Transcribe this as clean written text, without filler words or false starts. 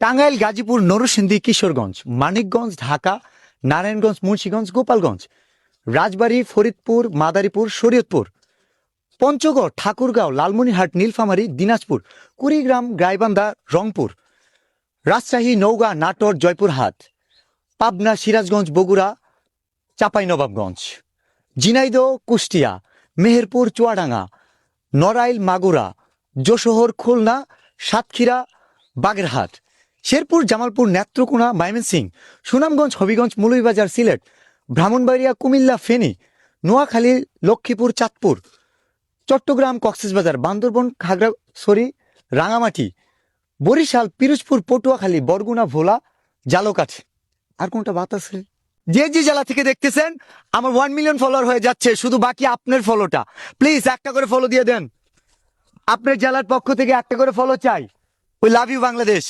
টাঙ্গাইল, গাজীপুর, নরসিংদী, কিশোরগঞ্জ, মানিকগঞ্জ, ঢাকা, নারায়ণগঞ্জ, মুন্সিগঞ্জ, গোপালগঞ্জ, রাজবাড়ী, ফরিদপুর, মাদারীপুর, শরীয়তপুর, পঞ্চগড়, ঠাকুরগাঁও, লালমনিরহাট, নীলফামারী, দিনাজপুর, কুড়িগ্রাম, গাইবান্ধা, রংপুর, রাজশাহী, নওগাঁ, নাটোর, জয়পুরহাট, পাবনা, সিরাজগঞ্জ, বগুড়া, চাঁপাইনবাবগঞ্জ, ঝিনাইদহ, কুষ্টিয়া, মেহেরপুর, চুয়াডাঙ্গা, নড়াইল, মাগুরা, যশোহর, খুলনা, সাতক্ষীরা, বাগেরহাট, শেরপুর, জামালপুর, নেত্রকোনা, ময়মনসিংহ, সুনামগঞ্জ, হবিগঞ্জ, মৌলভীবাজার, সিলেট, ব্রাহ্মণবাড়িয়া, কুমিল্লা, ফেনী, নোয়াখালী, লক্ষ্মীপুর, চাঁদপুর, চট্টগ্রাম, কক্সবাজার, বান্দরবন, খাগড়াছড়ি, রাঙামাটি, বরিশাল, পিরোজপুর, পটুয়াখালী, বরগুনা, ভোলা, জালকাঠি। আর কোনটা বাত আছে? যে যে জেলা থেকে দেখতেছেন, আমার 1 মিলিয়ন ফলোয়ার হয়ে যাচ্ছে, শুধু বাকি আপনার ফলোটা। প্লিজ একটা করে ফলো দিয়ে দেন। আপনার জেলার পক্ষ থেকে একটা করে ফলো চাই। We love you Bangladesh.